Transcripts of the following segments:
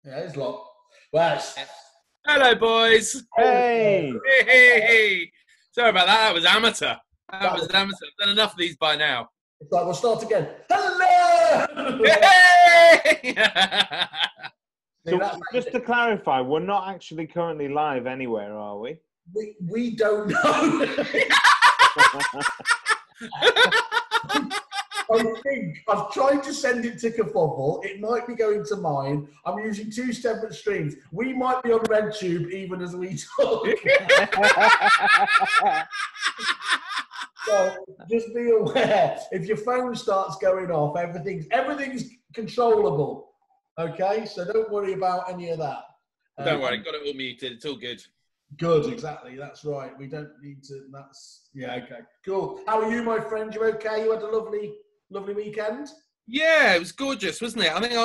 Yeah, it's a lot. Well, Hello, boys. Hey! Hey. Sorry about that. That was amateur. I've done enough of these by now. It's like, we'll start again. Hello! Hey! So just to clarify, we're not actually currently live anywhere, are we? We don't know. I think I've tried to send it to Kerfuffle. It might be going to mine. I'm using two separate streams. We might be on RedTube even as we talk. So just be aware, if your phone starts going off, everything's controllable. Okay, so don't worry about any of that. Don't worry, got it all muted. It's all good. Good, exactly. That's right. We don't need to. Okay. Cool. How are you, my friend? You okay? You had a lovely weekend. Yeah, it was gorgeous, wasn't it? I think I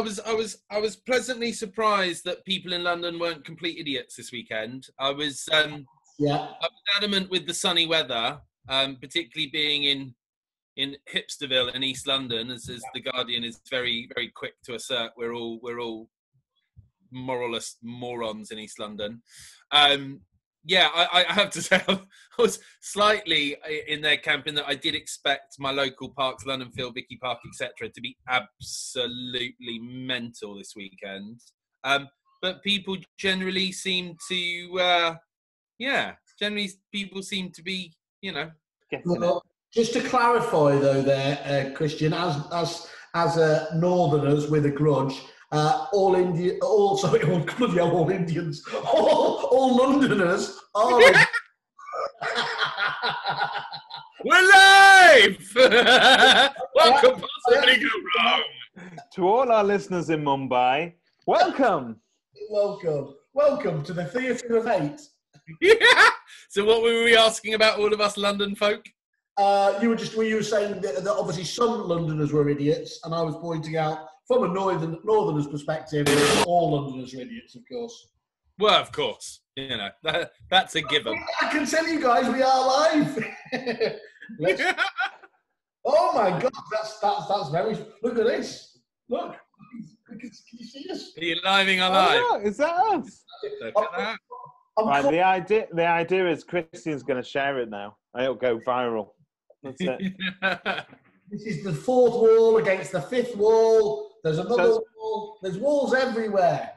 was pleasantly surprised that people in London weren't complete idiots this weekend. I was adamant with the sunny weather, particularly being in Hipsterville in East London, as the Guardian is very, very quick to assert. We're all moralist morons in East London. I have to say I was slightly in their camp in that I did expect my local parks, London Field, Vicky Park, etc., to be absolutely mental this weekend. But people generally seem to, people seem to be, Well, just to clarify though, there, Kristjan, as Northerners with a grudge. All Indians, all Londoners are. We're live! What could possibly go wrong? To all our listeners in Mumbai, welcome! Welcome to the Theatre of Hate. Yeah! So what were we asking about all of us London folk? You were saying that obviously some Londoners were idiots, and I was pointing out from a Northerner's perspective, all Londoners are idiots, of course. Well, of course, that's a given. I can tell you guys, we are live. Oh my God, that's very. Look at this. Look, can you see this? Are you living alive? Oh, no, is that us? Look at that. Right, the idea is Kristjan's going to share it now. It'll go viral. That's it. This is the fourth wall against the fifth wall. There's another wall. There's walls everywhere.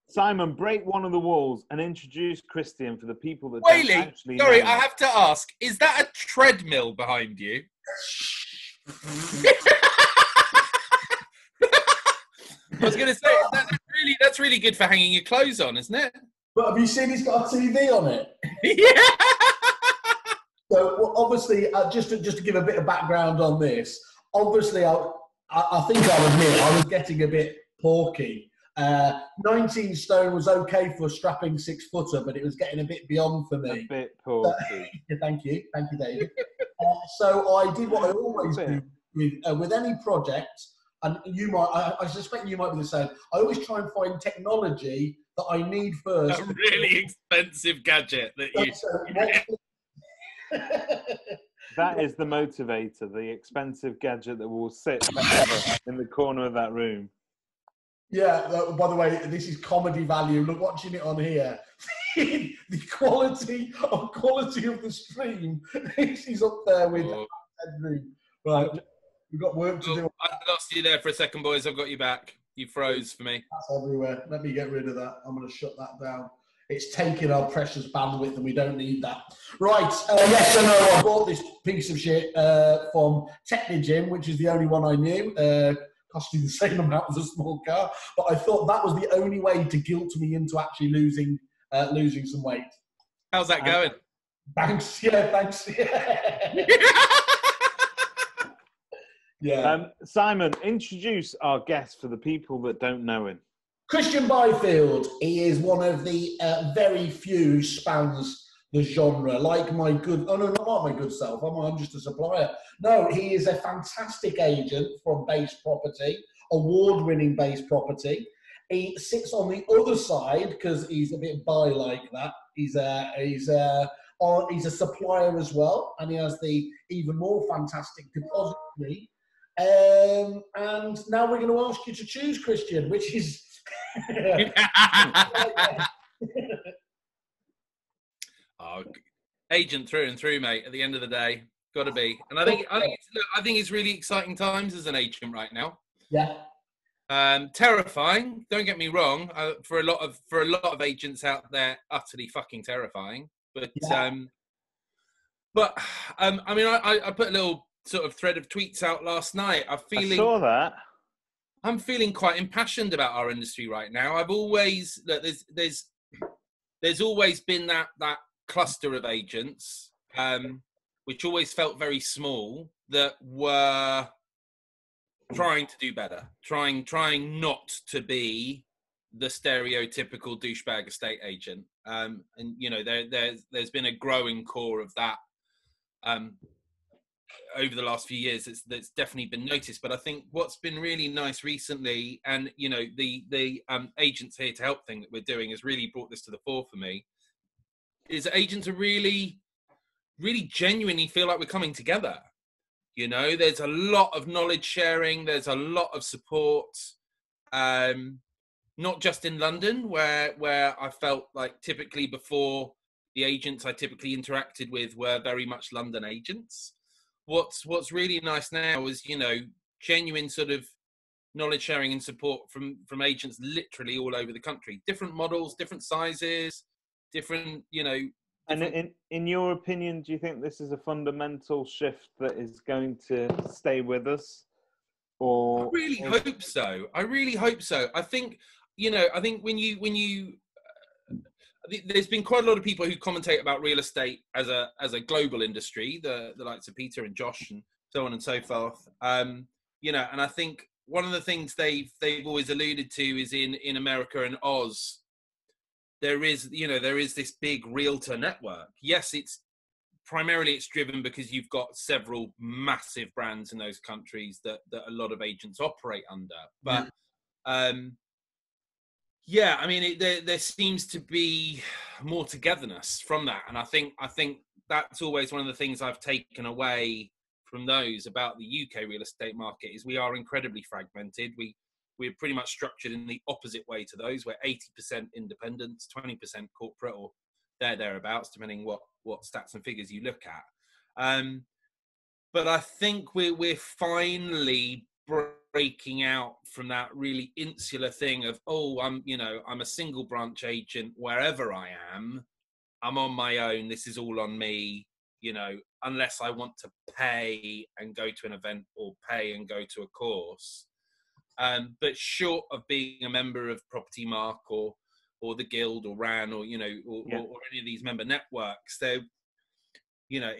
Simon, break one of the walls and introduce Kristjan for the people that Whaley, don't actually sorry, know. I have to ask, is that a treadmill behind you? I was going to say, that's really good for hanging your clothes on, isn't it? But have you seen he's got a TV on it? Yeah! So obviously, just to give a bit of background on this, obviously, I think I'll admit I was getting a bit porky. 19 stone was okay for a strapping 6-footer, but it was getting a bit beyond for me. A bit porky. Thank you, David. So I did what I always do with any project, and I suspect you might be the same. I always try and find technology that I need first. A really expensive gadget that you... That is the motivator, the expensive gadget that will sit forever in the corner of that room. Yeah, by the way, this is comedy value. Look, watching it on here, the quality of the stream is up there with the room. Right, we've got work to do. I lost you there for a second, boys. I've got you back. You froze for me. That's everywhere. Let me get rid of that. I'm going to shut that down. It's taking our precious bandwidth and we don't need that. Right, yes, I know I bought this piece of shit from Technogym, which is the only one I knew. Costing the same amount as a small car. But I thought that was the only way to guilt me into actually losing some weight. How's that going? Thanks, yeah. Yeah. Simon, introduce our guest for the people that don't know him. Kristjan Byfield. He is one of the very few who spans the genre. Like my good, oh no, not my good self. I'm just a supplier. No, he is a fantastic agent from Base Property, award-winning Base Property. He sits on the other side because he's a bit bi like that. He's a supplier as well, and he has the even more fantastic depository. And now we're going to ask you to choose, Kristjan, which is Oh, agent through and through, mate. At the end of the day, got to be. And I think it's really exciting times as an agent right now. Yeah. Terrifying. Don't get me wrong. For a lot of agents out there, utterly fucking terrifying. But yeah. I mean, I put a little sort of thread of tweets out last night. I saw that. I'm feeling quite impassioned about our industry right now. I've always there's always been that cluster of agents, which always felt very small, that were trying to do better, trying not to be the stereotypical douchebag estate agent. And you know, there's been a growing core of that over the last few years. That's definitely been noticed. But I think what's been really nice recently, and you know, the Agents Here to Help thing that we're doing has really brought this to the fore for me, is that agents are really genuinely feel like we're coming together. You know, there's a lot of knowledge sharing. There's a lot of support, not just in London, where I felt like typically before, the agents I typically interacted with were very much London agents. What's really nice now is, you know, genuine sort of knowledge sharing and support from agents literally all over the country. Different models, different sizes, different, you know. And in your opinion, do you think this is a fundamental shift that is going to stay with us? Or I really hope so. I really hope so. I think, you know, I think when you there's been quite a lot of people who commentate about real estate as a global industry, the likes of Peter and Josh and so on and so forth. You know, and I think one of the things they've always alluded to is in America and Oz, there is this big realtor network. Yes, it's primarily driven because you've got several massive brands in those countries that a lot of agents operate under. But yeah, I mean, there seems to be more togetherness from that, and I think that's always one of the things I've taken away from those about the UK real estate market is we are incredibly fragmented. We're pretty much structured in the opposite way to those. We're 80% independents, 20% corporate, or thereabouts, depending what stats and figures you look at. But I think we're finally breaking out from that really insular thing of, oh, I'm a single branch agent wherever I am. I'm on my own. This is all on me. You know, unless I want to pay and go to an event or pay and go to a course. But short of being a member of Property Mark or the Guild or RAN or, you know, or any of these member networks, they're, you know,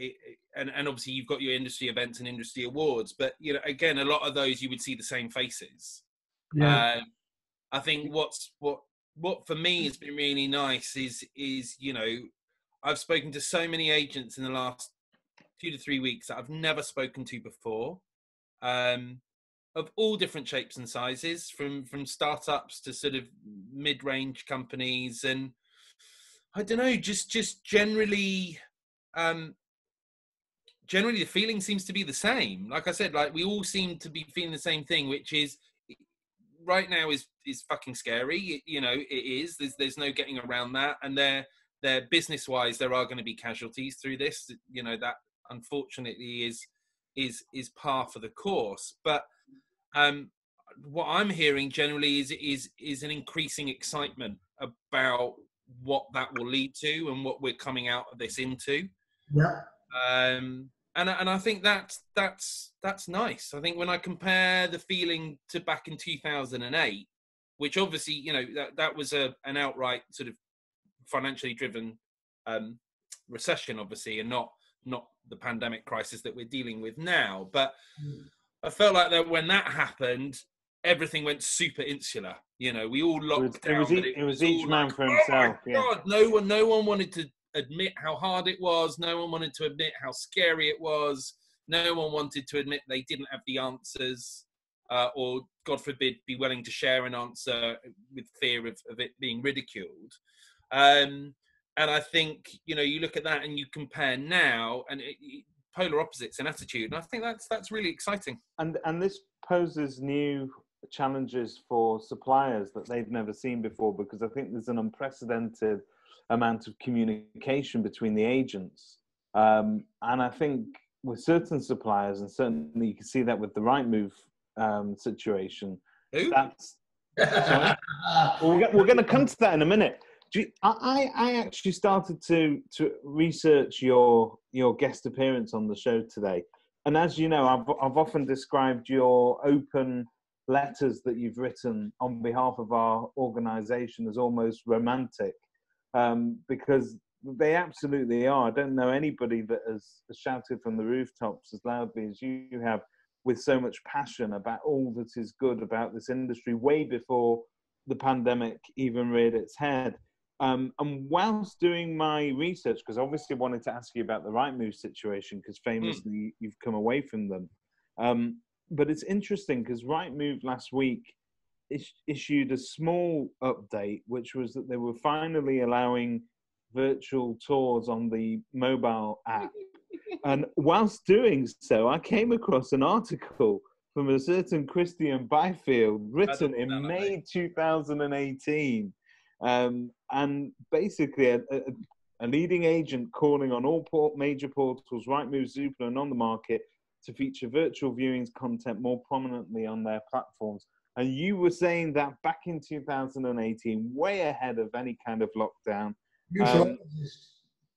and obviously you've got your industry events and industry awards, but, you know, again, a lot of those you would see the same faces. Yeah. I think what for me has been really nice is, you know, I've spoken to so many agents in the last 2 to 3 weeks that I've never spoken to before. Of all different shapes and sizes, from startups to sort of mid-range companies, and I don't know, just generally the feeling seems to be the same. Like I said, like we all seem to be feeling the same thing, which is right now is fucking scary. You know, it is. There's no getting around that, and they're business-wise, there are going to be casualties through this. You know, that unfortunately is par for the course, but. What I'm hearing generally is an increasing excitement about what that will lead to and what we're coming out of this into. Yeah. And I think that's nice. I think when I compare the feeling to back in 2008, which obviously, you know, that was an outright sort of financially driven recession, obviously, and not the pandemic crisis that we're dealing with now, but. I felt like that when that happened, everything went super insular. You know, we all locked down. It was each man for himself. Oh my God, no one wanted to admit how hard it was. No one wanted to admit how scary it was. No one wanted to admit they didn't have the answers, or God forbid, be willing to share an answer with fear of it being ridiculed. And I think, you know, you look at that and you compare now, and polar opposites in attitude, and I think that's really exciting. And this poses new challenges for suppliers that they've never seen before, because I think there's an unprecedented amount of communication between the agents. And I think with certain suppliers, and certainly you can see that with the Rightmove situation, Who? that's... Sorry? Well, we're going to come to that in a minute. I actually started to research your guest appearance on the show today. And as you know, I've often described your open letters that you've written on behalf of our organisation as almost romantic, because they absolutely are. I don't know anybody that has shouted from the rooftops as loudly as you have, with so much passion about all that is good about this industry, way before the pandemic even reared its head. And whilst doing my research, because obviously I wanted to ask you about the Rightmove situation, because famously you've come away from them. But it's interesting because Rightmove last week issued a small update, which was that they were finally allowing virtual tours on the mobile app. And whilst doing so, I came across an article from a certain Kristjan Byfield written in May 2018. And basically a leading agent calling on all major portals, Rightmove, Zoopla, and On the Market, to feature virtual viewings content more prominently on their platforms. And you were saying that back in 2018, way ahead of any kind of lockdown.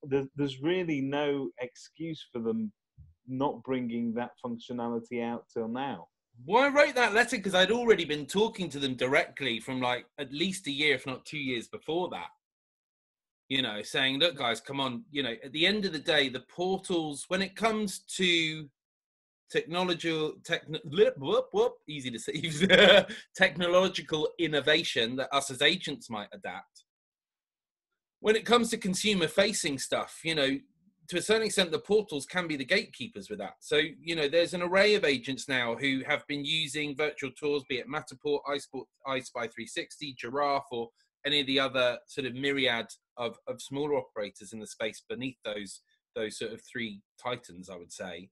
There's really no excuse for them not bringing that functionality out till now. Well, I wrote that letter because I'd already been talking to them directly from like at least a year, if not 2 years before that. You know, saying, look, guys, come on. You know, at the end of the day, the portals, when it comes to easy to say, technological innovation that us as agents might adapt. When it comes to consumer-facing stuff, you know, to a certain extent, the portals can be the gatekeepers with that. So, you know, there's an array of agents now who have been using virtual tours, be it Matterport, iSpy 360, Giraffe, or any of the other sort of myriad of smaller operators in the space beneath those sort of three titans, I would say.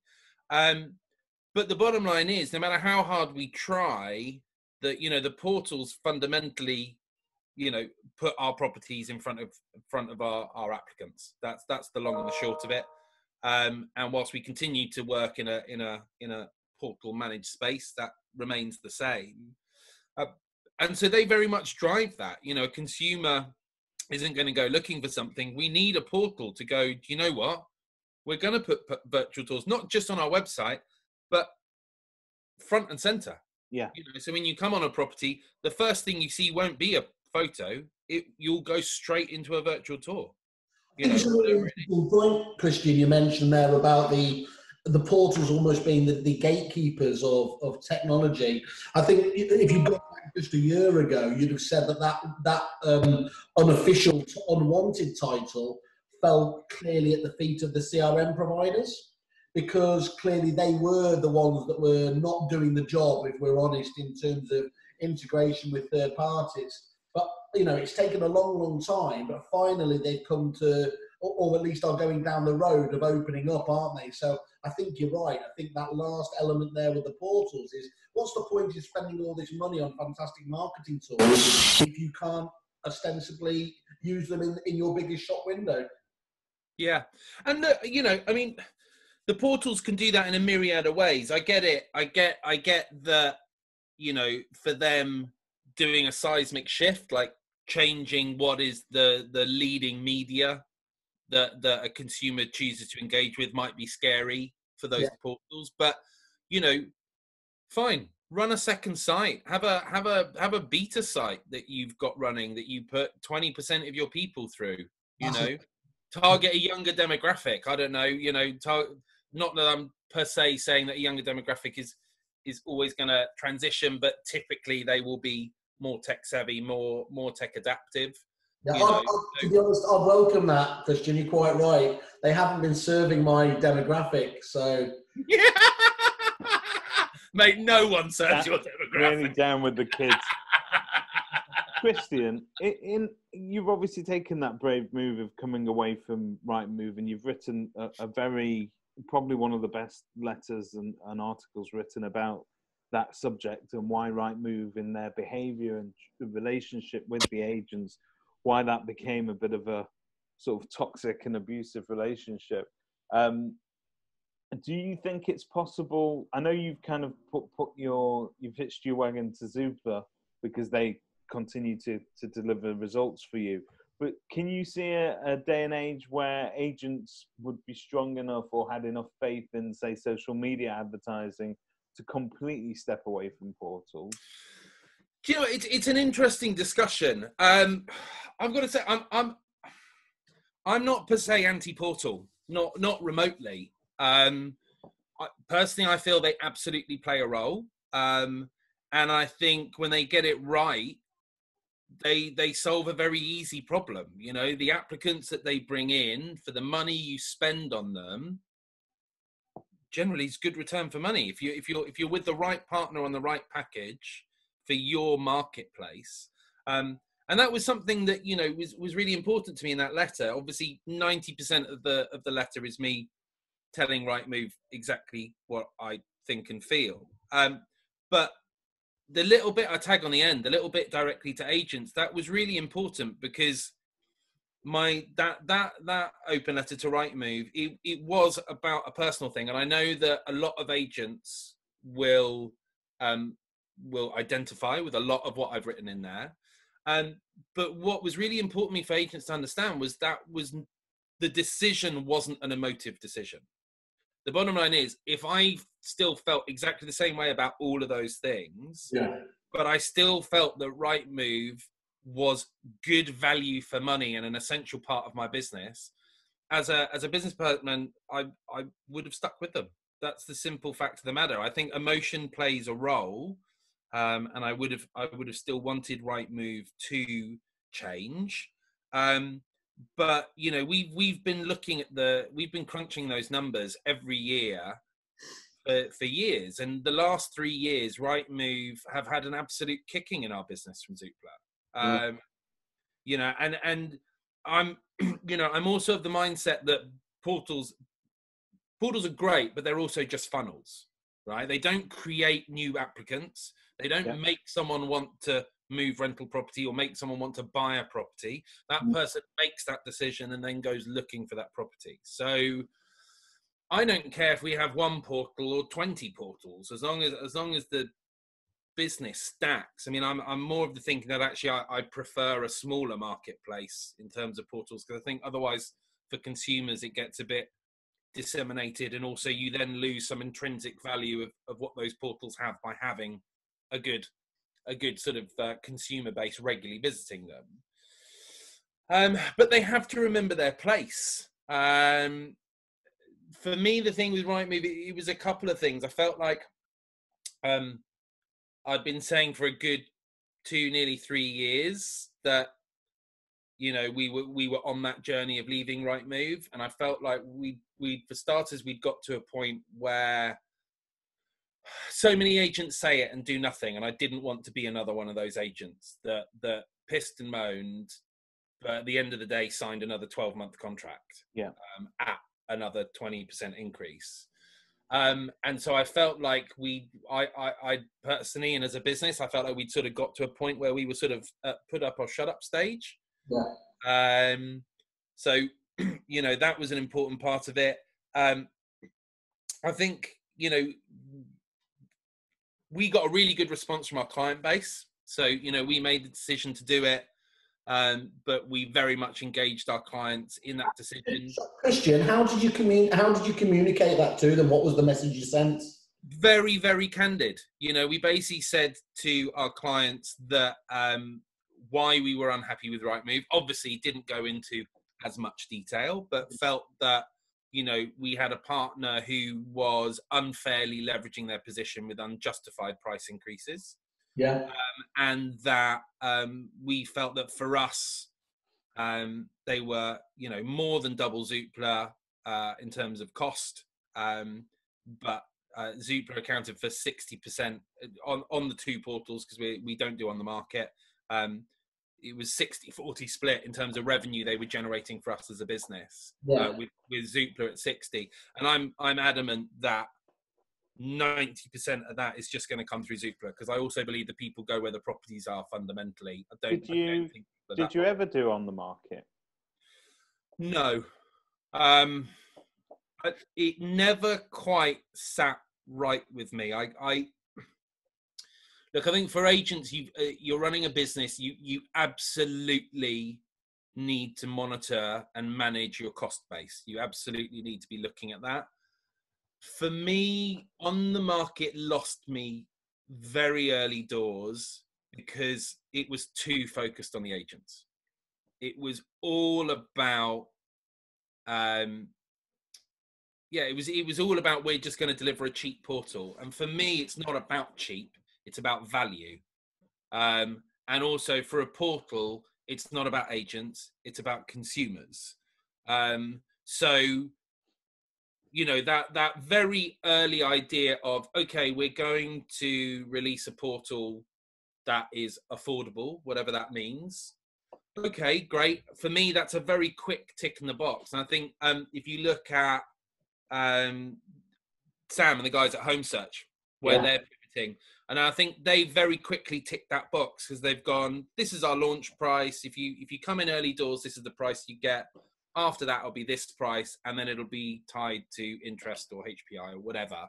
But the bottom line is, no matter how hard we try, that, you know, the portals fundamentally, you know, put our properties in front of our applicants. That's the long and the short of it. And whilst we continue to work in a portal managed space, that remains the same. And so they very much drive that. You know, a consumer isn't going to go looking for something. We need a portal to go, do you know what? We're going to put virtual tours, not just on our website, but front and center. Yeah. You know, so when you come on a property, the first thing you see won't be a photo. You'll go straight into a virtual tour. You know, it's a really interesting point, Kristjan, you mentioned there about the portals almost being the gatekeepers of technology. I think if you go back just a year ago, you'd have said that unofficial, unwanted title fell clearly at the feet of the CRM providers, because clearly they were the ones that were not doing the job, if we're honest, in terms of integration with third parties. But, you know, it's taken a long, long time, but finally they've come to, or at least are going down the road of opening up, aren't they? So I think you're right. I think that last element there with the portals is, what's the point in spending all this money on fantastic marketing tools if you can't ostensibly use them in your biggest shop window? Yeah. And, you know, I mean, the portals can do that in a myriad of ways. I get it. I get that, you know, for them doing a seismic shift, like changing what is the leading media that a consumer chooses to engage with, might be scary for those portals. But, you know, fine, run a second site. Have a beta site that you've got running that you put 20% of your people through, you know. Target a younger demographic. I don't know, you know, not that I'm per se saying that a younger demographic is always going to transition, but typically they will be more tech savvy, more tech adaptive. Yeah, to be honest, I'd welcome that, Kristjan. You're quite right. They haven't been serving my demographic, so. Mate, no one serves your demographic. Really down with the kids. Kristjan, you've obviously taken that brave move of coming away from Rightmove, and you've written a very, probably one of the best letters and articles written about that subject and why Rightmove in their behaviour and relationship with the agents, why that became a bit of a sort of toxic and abusive relationship. Do you think it's possible? I know you've kind of you've hitched your wagon to Zoopla because they continue to deliver results for you. But can you see a day and age where agents would be strong enough or had enough faith in, say, social media advertising to completely step away from portals? Do you know, it's an interesting discussion. I've got to say, I'm not per se anti-portal, not remotely. Personally, I feel they absolutely play a role, and I think when they get it right, they solve a very easy problem. You know, the applicants that they bring in, for the money you spend on them, generally it's good return for money. If you're with the right partner on the right package for your marketplace. And that was something that, you know, was really important to me in that letter. Obviously 90% of the letter is me telling Rightmove exactly what I think and feel. But the little bit I tag on the end, the little bit directly to agents, that was really important, because that open letter to Rightmove, it was about a personal thing. And I know that a lot of agents will identify with a lot of what I've written in there. But what was really important to me for agents to understand was the decision wasn't an emotive decision. The bottom line is, if I still felt exactly the same way about all of those things, but I still felt that Rightmove was good value for money and an essential part of my business, as a business person, I would have stuck with them. That's the simple fact of the matter. I think emotion plays a role, and I would have still wanted Rightmove to change. But you know, we've been crunching those numbers every year for years, and the last 3 years, Rightmove have had an absolute kicking in our business from Zoopla. You know, and I'm you know, I'm also of the mindset that portals are great, but they're also just funnels, right? They don't create new applicants. They don't make someone want to move rental property or make someone want to buy a property. That person makes that decision and then goes looking for that property. So I don't care if we have one portal or 20 portals, as long as the business stacks. I mean, I'm more of the thinking that actually I prefer a smaller marketplace in terms of portals, because I think otherwise for consumers it gets a bit disseminated, and also you then lose some intrinsic value of what those portals have by having a good sort of consumer base regularly visiting them. But they have to remember their place. For me, the thing with Rightmove, it was a couple of things. I felt like I'd been saying for a good 2, nearly 3 years that, you know, we were on that journey of leaving Rightmove, and I felt like we for starters, we'd got to a point where so many agents say it and do nothing, and I didn't want to be another one of those agents that pissed and moaned, but at the end of the day signed another 12-month contract at another 20% increase. And so I felt like I personally, and as a business, I felt like we'd sort of got to a point where we were sort of put up or shut up stage. So, you know, that was an important part of it. I think, you know, we got a really good response from our client base. So, you know, we made the decision to do it, but we very much engaged our clients in that decision. So, Kristjan, how did you communicate that to them? What was the message you sent? Very, very candid. You know, we basically said to our clients that why we were unhappy with Rightmove. Obviously, didn't go into as much detail, but felt that, you know, we had a partner who was unfairly leveraging their position with unjustified price increases. And that we felt that for us, they were, you know, more than double Zoopla in terms of cost. But Zoopla accounted for 60% on the two portals, because we don't do on the market. It was 60-40 split in terms of revenue they were generating for us as a business, with Zoopla at 60. And I'm adamant that 90% of that is just going to come through Zoopla, because I also believe the people go where the properties are fundamentally. Did you ever do on the market? No. It never quite sat right with me. Look, I think for agents, you're running a business, you absolutely need to monitor and manage your cost base. You absolutely need to be looking at that. For me, on the market lost me very early doors because it was too focused on the agents. It was all about, it was all about, we're just going to deliver a cheap portal. And for me, it's not about cheap, it's about value. And also for a portal, it's not about agents, it's about consumers. So, you know, that very early idea of, okay, we're going to release a portal that is affordable, whatever that means. Okay, great. For me, that's a very quick tick in the box. And I think if you look at Sam and the guys at Home Search, where they're pivoting, and I think they very quickly ticked that box, because they've gone, this is our launch price. If you come in early doors, this is the price you get. After that, it'll be this price, and then it'll be tied to interest or HPI or whatever.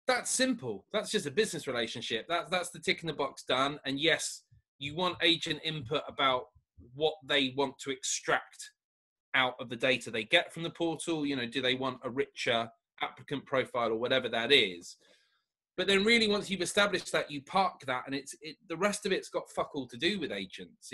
That's simple. That's just a business relationship. That's the tick in the box done. And yes, you want agent input about what they want to extract out of the data they get from the portal. You know, do they want a richer applicant profile or whatever that is? But then really, once you've established that, you park that, and the rest of it's got fuck all to do with agents.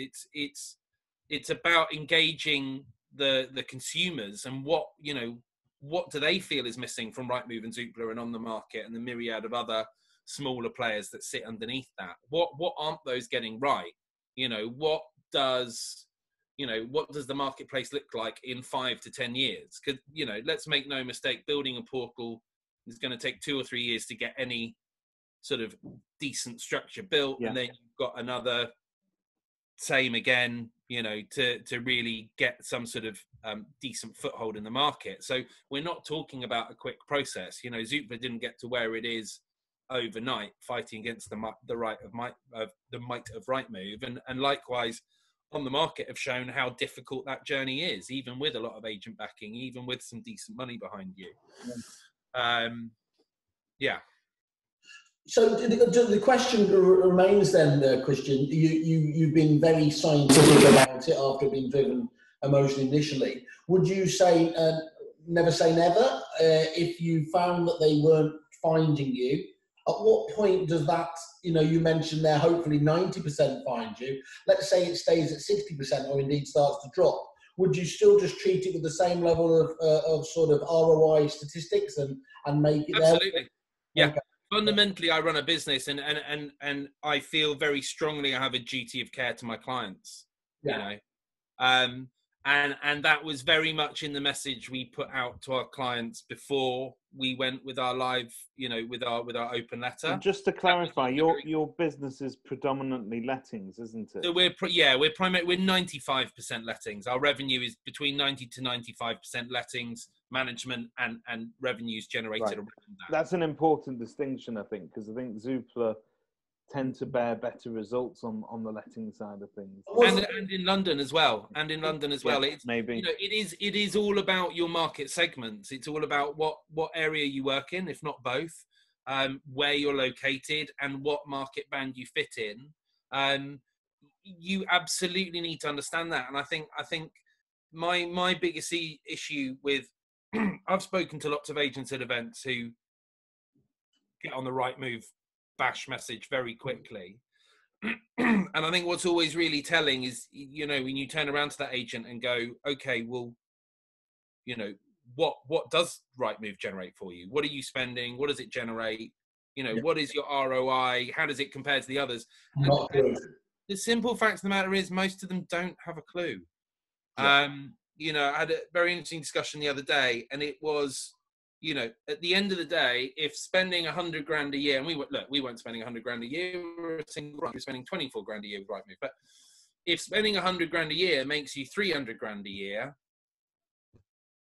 It's about engaging the consumers and what do they feel is missing from Rightmove and Zoopla and On the Market and the myriad of other smaller players that sit underneath that. What aren't those getting right? You know, what does the marketplace look like in 5 to 10 years? Because, you know, let's make no mistake, building a portal is going to take 2 or 3 years to get any sort of decent structure built. And then you've got another same again, you know, to really get some sort of decent foothold in the market. So we're not talking about a quick process. You know, Zoopla didn't get to where it is overnight, fighting against the might of Rightmove, and likewise On the Market have shown how difficult that journey is, even with a lot of agent backing, even with some decent money behind you. So the question remains then, Kristjan, you've been very scientific about it after being driven emotionally initially. Would you say, never say never, if you found that they weren't finding you? At what point does that, you know, you mentioned there hopefully 90% find you. Let's say it stays at 60% or indeed starts to drop. Would you still just treat it with the same level of sort of ROI statistics and make it absolutely there? Yeah. Okay. Fundamentally, I run a business, and I feel very strongly I have a duty of care to my clients. You know, and that was very much in the message we put out to our clients before we went with our live, you know, with our open letter. And just to clarify, your business is predominantly lettings, isn't it? So we're 95% lettings. Our revenue is between 90 to 95% lettings, management, and revenues generated around that. That's an important distinction, I think, because I think Zoopla tend to bear better results on the letting side of things, and in London as well. It's maybe, you know, it is all about your market segments. It's all about what area you work in, if not both, where you're located and what market band you fit in. You absolutely need to understand that, and I think my biggest issue with I've spoken to lots of agents at events who get on the Rightmove bash message very quickly. And I think what's always really telling is, you know, when you turn around to that agent and go, okay, well, you know, what does Rightmove generate for you? What are you spending? What does it generate? You know, what is your ROI? How does it compare to the others? And the simple fact of the matter is most of them don't have a clue. You know, I had a very interesting discussion the other day, and it was, you know, at the end of the day, if spending 100 grand a year, and we weren't spending 100 grand a year, we were spending 24 grand a year with Rightmove. But if spending 100 grand a year makes you 300 grand a year,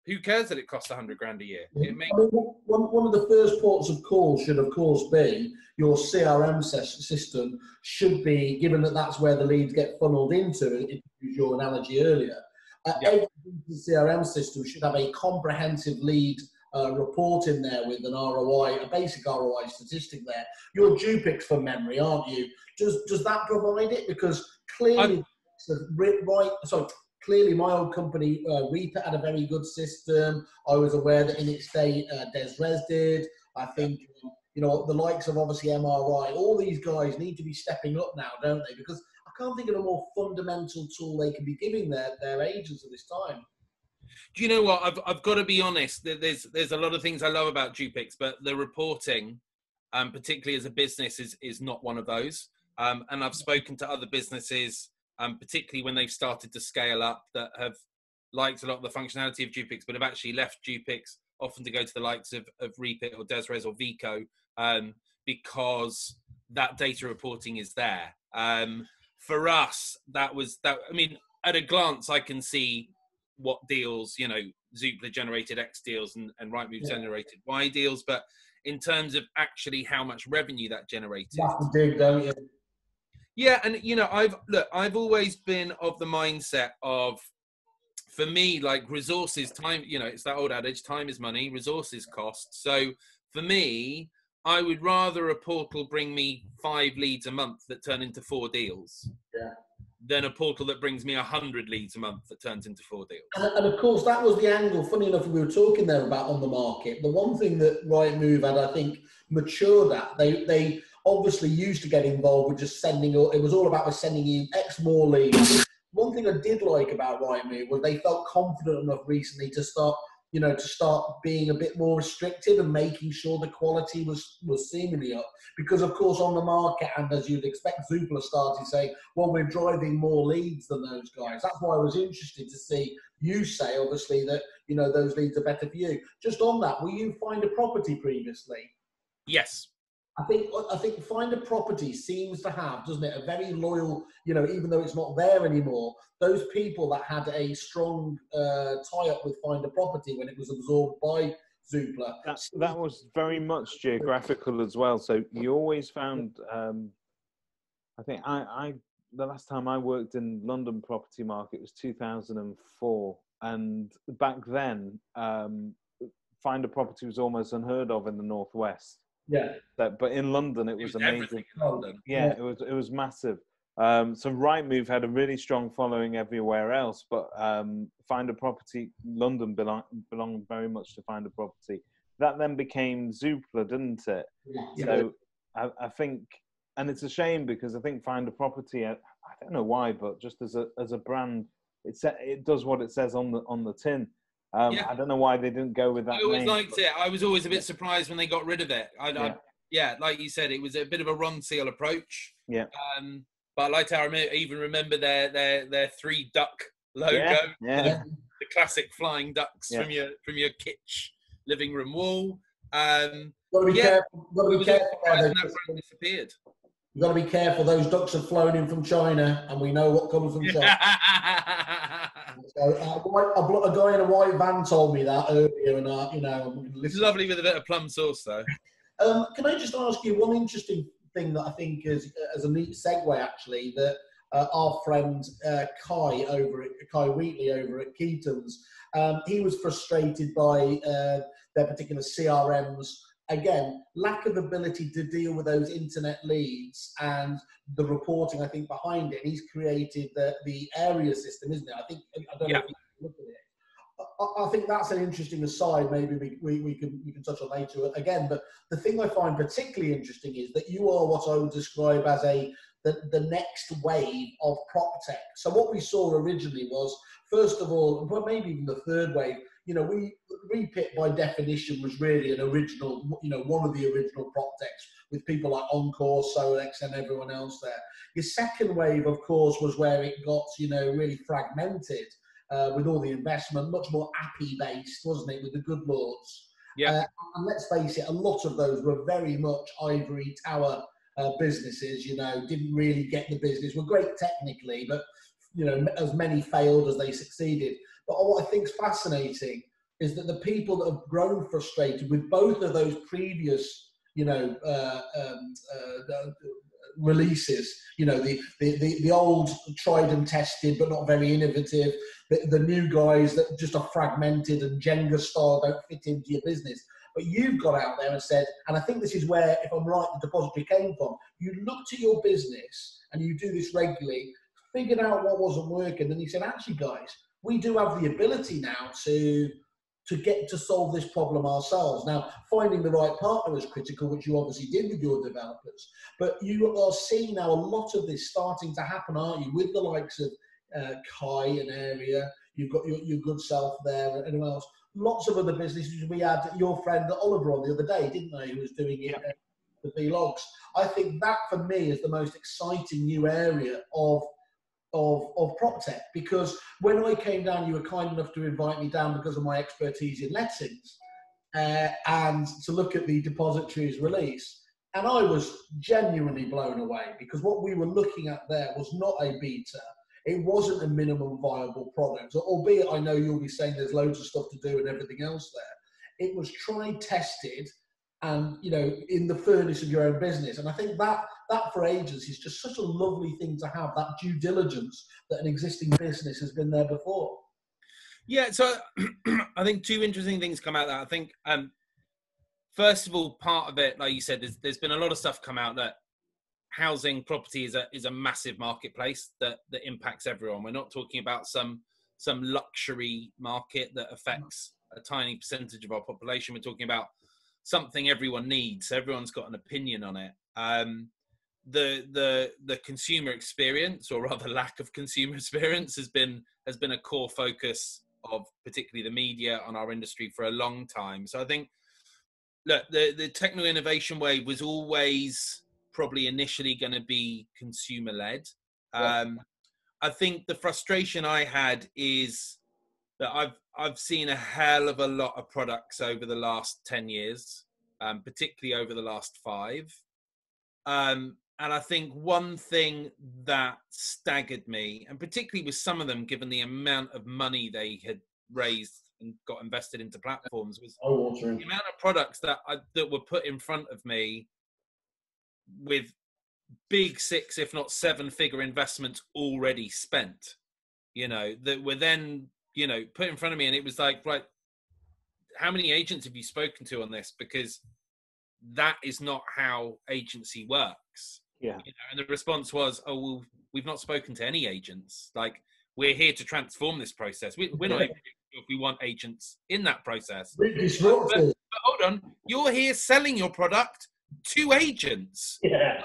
who cares that it costs 100 grand a year? It makes... I mean, one of the first ports of call should, of course, be your CRM system should be, given that that's where the leads get funneled into, if you use your analogy earlier. Every CRM system should have a comprehensive lead report in there with an ROI, a basic ROI statistic there. You're Dupix from memory, aren't you? Does that provide it? Because clearly, clearly my old company, Reaper, had a very good system. I was aware that in its day, Desres did. I think, you know, the likes of obviously MRI, all these guys need to be stepping up now, don't they? Because I can't think of a more fundamental tool they can be giving their agents at this time. Do you know what? I've got to be honest. There's a lot of things I love about Dupix, but the reporting, particularly as a business, is not one of those. And I've spoken to other businesses, particularly when they've started to scale up, that have liked a lot of the functionality of Dupix, but have actually left Dupix often to go to the likes of Repit or Desres or Vico, because that data reporting is there. For us, that. I mean, at a glance, I can see what deals, you know, Zoopla generated X deals and Rightmove generated Y deals, but in terms of actually how much revenue that generated. You have to dig, don't you? Yeah, and you know, I've always been of the mindset of, for me, like resources, time, you know, it's that old adage, time is money, resources cost. So for me, I would rather a portal bring me 5 leads a month that turn into 4 deals. Yeah. Than a portal that brings me 100 leads a month that turns into 4 deals. And of course, that was the angle, funny enough, we were talking there about on the market. The one thing that Rightmove had, I think, matured at, they obviously used to get involved with just sending, it was all about sending you X more leads. One thing I did like about Rightmove was they felt confident enough recently to start being a bit more restrictive and making sure the quality was seemingly up. Because, of course, on the market, and as you'd expect, Zoopla started saying, well, we're driving more leads than those guys. That's why I was interested to see you say, obviously, that, you know, those leads are better for you. Just on that, were you Find a Property previously? Yes. I think Find a Property seems to have, doesn't it, a very loyal, you know, even though it's not there anymore, those people that had a strong tie-up with Find a Property when it was absorbed by Zoopla. That was very much geographical as well. So you always found, I think the last time I worked in London property market was 2004. And back then, Find a Property was almost unheard of in the Northwest. Yeah. But in London, it was amazing. Everything in London. Yeah, it was massive. So Rightmove had a really strong following everywhere else, but Find a Property, London belonged very much to Find a Property. That then became Zoopla, didn't it? Yeah. So I think, and it's a shame because I think Find a Property, I don't know why, but just as a brand, it does what it says on the tin. I don't know why they didn't go with that. I always name, liked it. I was always a bit surprised when they got rid of it. Yeah, like you said, it was a bit of a Ron Seal approach. Yeah. But I like to even remember their 3 duck logo. Yeah. The classic flying ducks from your kitsch living room wall. Got to be careful. Got to be careful. That brand disappeared. You've got to be careful. Those ducks have flown in from China, and we know what comes from China. So, a guy in a white van told me that earlier, and you know, it's lovely with a bit of plum sauce, though. Can I just ask you one interesting thing that I think is as a neat segue, actually, that our friend Kai Wheatley over at Keaton's, he was frustrated by their particular CRMs. Again, lack of ability to deal with those internet leads and the reporting, I think, behind it. He's created the area system, isn't it? I don't know if you can look at it. I think that's an interesting aside. Maybe we can touch on later again. But the thing I find particularly interesting is that you are what I would describe as the next wave of prop tech. So what we saw originally was, first of all, but maybe even the third wave, you know, Repit by definition was really an original, you know, one of the original prop techs with people like Encore, Solex and everyone else there. Your second wave, of course, was where it got, you know, really fragmented with all the investment, much more appy based, wasn't it, with the good lords? Yeah. And let's face it, a lot of those were very much ivory tower businesses, you know, didn't really get the business, were great technically, but, you know, as many failed as they succeeded. But what I think is fascinating, is that the people that have grown frustrated with both of those previous, releases, the old tried and tested but not very innovative, the new guys that just are fragmented and Jenga style, don't fit into your business. But you've got out there and said, and I think this is where, if I'm right, the depository came from. You looked at your business, and you do this regularly, figured out what wasn't working, and you said, actually, guys, we do have the ability now to get to solve this problem ourselves. Now, finding the right partner is critical, which you obviously did with your developers. But you are seeing now a lot of this starting to happen, aren't you? With the likes of Kai and Area, you've got your good self there, and anyone else. Lots of other businesses. We had your friend Oliver on the other day, didn't they, who was doing it, the vlogs. I think that, for me, is the most exciting new area of PropTech, because when I came down, you were kind enough to invite me down because of my expertise in lettings and to look at the depository's release. And I was genuinely blown away, because what we were looking at there was not a beta. It wasn't a minimum viable product, albeit I know you'll be saying there's loads of stuff to do and everything else there. It was tried, tested, and in the furnace of your own business. And I think that for agents is just such a lovely thing to have, that due diligence that an existing business has been there before. Yeah, so I think two interesting things come out of that. I think, first of all, part of it, like you said, there's been a lot of stuff come out that housing property is a massive marketplace that impacts everyone. We're not talking about some luxury market that affects a tiny percentage of our population. We're talking about something everyone needs. Everyone's got an opinion on it. The consumer experience, or rather lack of consumer experience, has been a core focus of particularly the media on our industry for a long time. So I think, look, the techno innovation wave was always probably initially going to be consumer led. I think the frustration I had is that I've seen a hell of a lot of products over the last 10 years, particularly over the last 5. And I think one thing that staggered me, and particularly with some of them, given the amount of money they had raised and got invested into platforms, was the amount of products that were put in front of me with big 6, if not 7-figure investments already spent, that were then, put in front of me. And it was like, right, how many agents have you spoken to on this? Because that is not how agency works. Yeah. And the response was, oh, well, we've not spoken to any agents. Like, we're here to transform this process. We're not even sure if we want agents in that process. But hold on, you're here selling your product to agents. Yeah.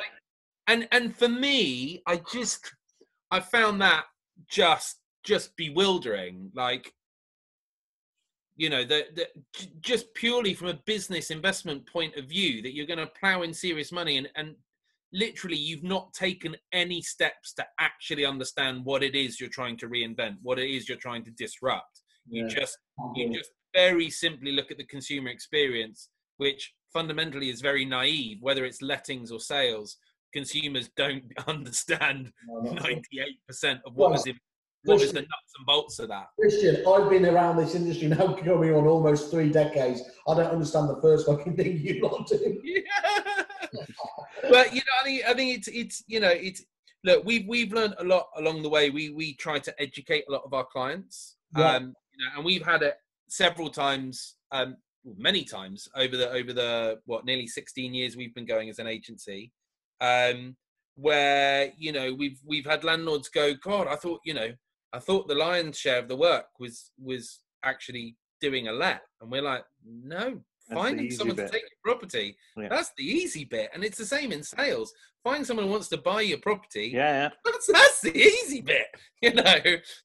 And for me, I found that just bewildering. Like, just purely from a business investment point of view, that you're going to plow in serious money and literally you've not taken any steps to actually understand what it is you're trying to reinvent, what it is you're trying to disrupt. You just very simply look at the consumer experience, which fundamentally is very naive, whether it's lettings or sales. Consumers don't understand 98% of what is the nuts and bolts of that. Kristjan, I've been around this industry now going on almost 3 decades. I don't understand the first fucking thing you lot do. Yeah. But I think it's look, we've learned a lot along the way. We try to educate a lot of our clients, and we've had it several times, many times over the nearly 16 years we've been going as an agency. Where we've had landlords go, God, I thought the lion's share of the work was actually doing a let, and we're like, no, finding someone to take your property, that's the easy bit. And it's the same in sales. Finding someone who wants to buy your property, that's the easy bit.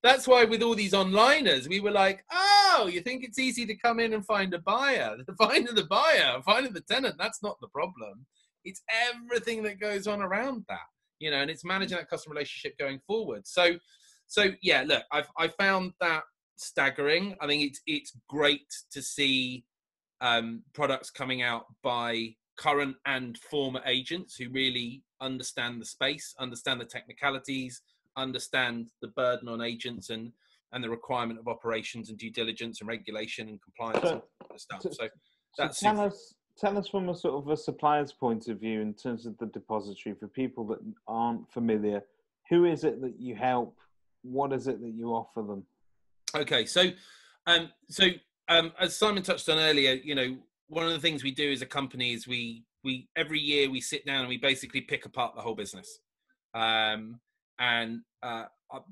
That's why with all these onliners, we were like, oh, you think it's easy to come in and find a buyer? Finding the buyer, finding the tenant, that's not the problem. It's everything that goes on around that, and it's managing that customer relationship going forward. So yeah, look, I found that staggering. I think it's great to see products coming out by current and former agents who really understand the space, understand the technicalities, understand the burden on agents, and and the requirement of operations and due diligence and regulation and compliance and stuff. So that's tell us from a sort of a supplier's point of view in terms of the depository, for people that aren't familiar, who is it that you help? What is it that you offer them? Okay, so as Simon touched on earlier, you know, one of the things we do as a company is we every year we sit down and we basically pick apart the whole business,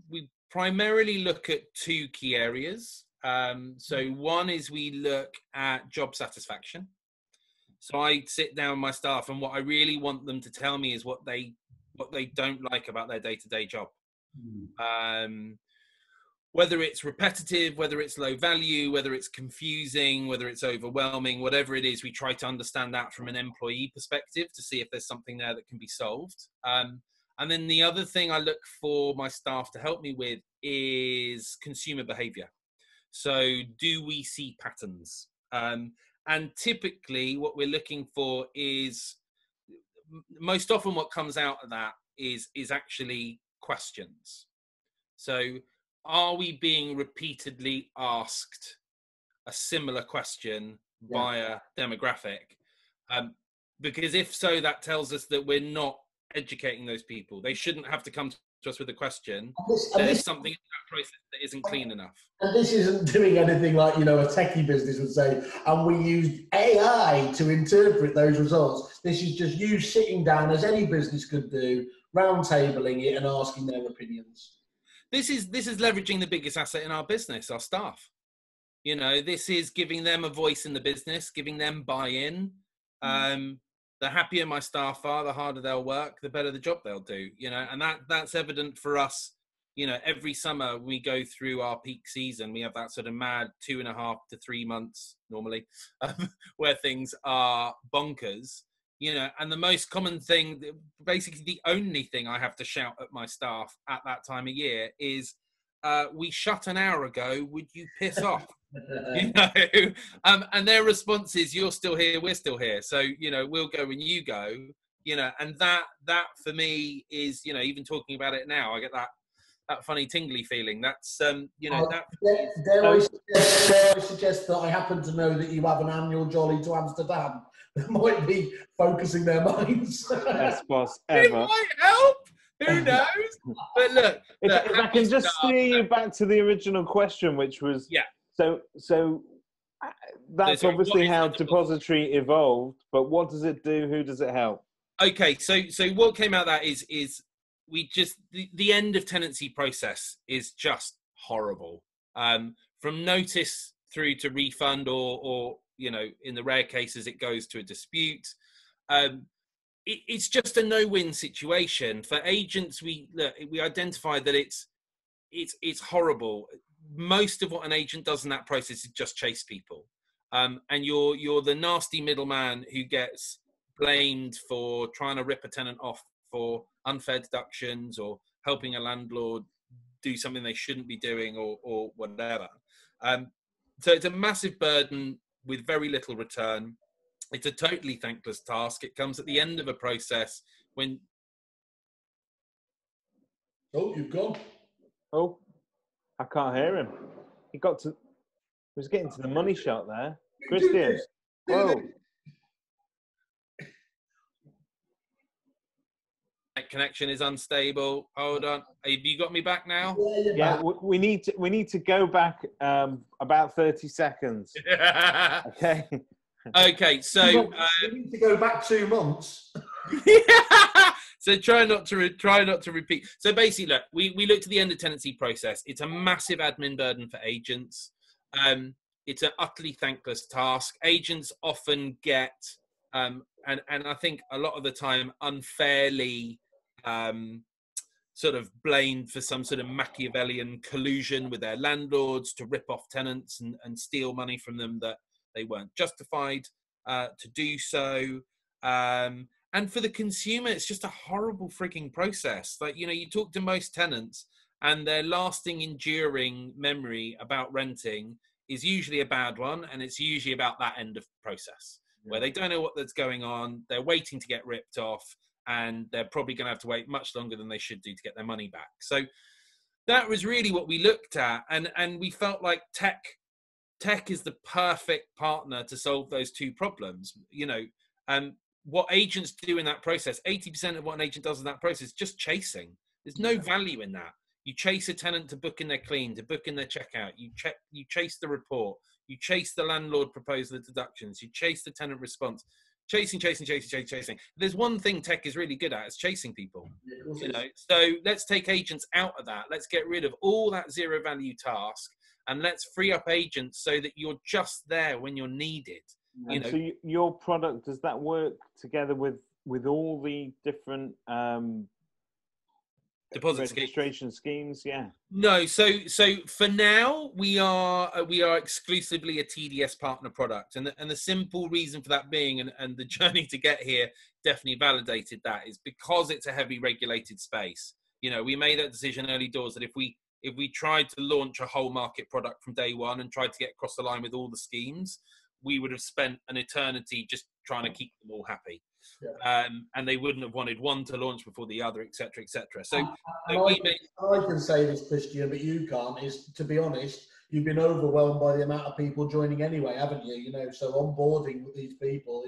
we primarily look at two key areas. So one is we look at job satisfaction. So I sit down with my staff, and what I really want them to tell me is what they don't like about their day-to-day job. Whether it's repetitive, whether it's low value, whether it's confusing, whether it's overwhelming, whatever it is, we try to understand that from an employee perspective to see if there's something there that can be solved. And then the other thing I look for my staff to help me with is consumer behavior. So do we see patterns? And typically what we're looking for is, most often what comes out of that is actually questions. So are we being repeatedly asked a similar question via demographic? Because if so, that tells us that we're not educating those people. They shouldn't have to come to us with a question. There's something in that process that isn't clean enough. And this isn't doing anything like, you know, a techie business would say, and we used AI to interpret those results. This is just you sitting down, as any business could do, round tabling it and asking their opinions. This is leveraging the biggest asset in our business, our staff. You know, this is giving them a voice in the business, giving them buy-in. The happier my staff are, the harder they'll work, the better the job they'll do, you know, and that's evident for us. You know, every summer we go through our peak season, we have that sort of mad 2.5 to 3 months normally where things are bonkers, you know, and the most common thing, basically the only thing I have to shout at my staff at that time of year is, we shut an hour ago, would you piss off? You know, and their response is, you're still here, we're still here, so, you know, we'll go when you go, you know, and that for me is, you know, even talking about it now, I get that funny tingly feeling. That's you know, dare I suggest that I happen to know that you have an annual jolly to Amsterdam that might be focusing their minds. Best boss ever. It might help. Who knows? But look, if I can just steer you back to the original question, which was So that's obviously how depository evolved, but what does it do? Who does it help? Okay, so what came out of that is we just, the end of tenancy process is just horrible. From notice through to refund, or you know, in the rare cases it goes to a dispute. It's just a no-win situation for agents. We identified that it's horrible. Most of what an agent does in that process is just chase people, and you're the nasty middleman who gets blamed for trying to rip a tenant off for unfair deductions or helping a landlord do something they shouldn't be doing, or whatever. So it's a massive burden with very little return. It's a totally thankless task. It comes at the end of a process when... Oh, you've gone. Oh, I can't hear him. He was getting to the money shot there. Kristjan. Whoa. Connection is unstable. Hold on. Have you got me back now? Yeah, we need to go back about 30 seconds. Okay. Okay, so we need to go back 2 months. So try not to repeat. So basically, look, we looked at the end of tenancy process. It's a massive admin burden for agents. It's an utterly thankless task. Agents often get, and I think a lot of the time, unfairly sort of blamed for some sort of Machiavellian collusion with their landlords to rip off tenants and steal money from them that they weren't justified to do so. And for the consumer, it's just a horrible freaking process. Like, you know, you talk to most tenants and their lasting, enduring memory about renting is usually a bad one. And it's usually about that end of process where they don't know what's going on. They're waiting to get ripped off, and they're probably going to have to wait much longer than they should do to get their money back. So that was really what we looked at, and we felt like tech is the perfect partner to solve those two problems. What agents do in that process, 80% of what an agent does in that process is just chasing. There's no value in that. You chase a tenant to book in their clean, to book in their checkout. You chase the report. You chase the landlord proposal of deductions. You chase the tenant response. Chasing. There's one thing tech is really good at, it's chasing people. So let's take agents out of that. Let's get rid of all that zero value task, and let's free up agents so that you're just there when you're needed. So your product, does that work together with all the different deposit registration schemes? Yeah. No, so for now we are exclusively a TDS partner product, and the simple reason for that being, and the journey to get here definitely validated that, is because it's a heavily regulated space. We made that decision early doors that if we tried to launch a whole market product from day one and tried to get across the line with all the schemes, we would have spent an eternity just trying to keep them all happy. Yeah. And they wouldn't have wanted one to launch before the other, etc., etc. I can say this, Kristjan, but you can't. Is, to be honest, you've been overwhelmed by the amount of people joining anyway, haven't you? So onboarding these people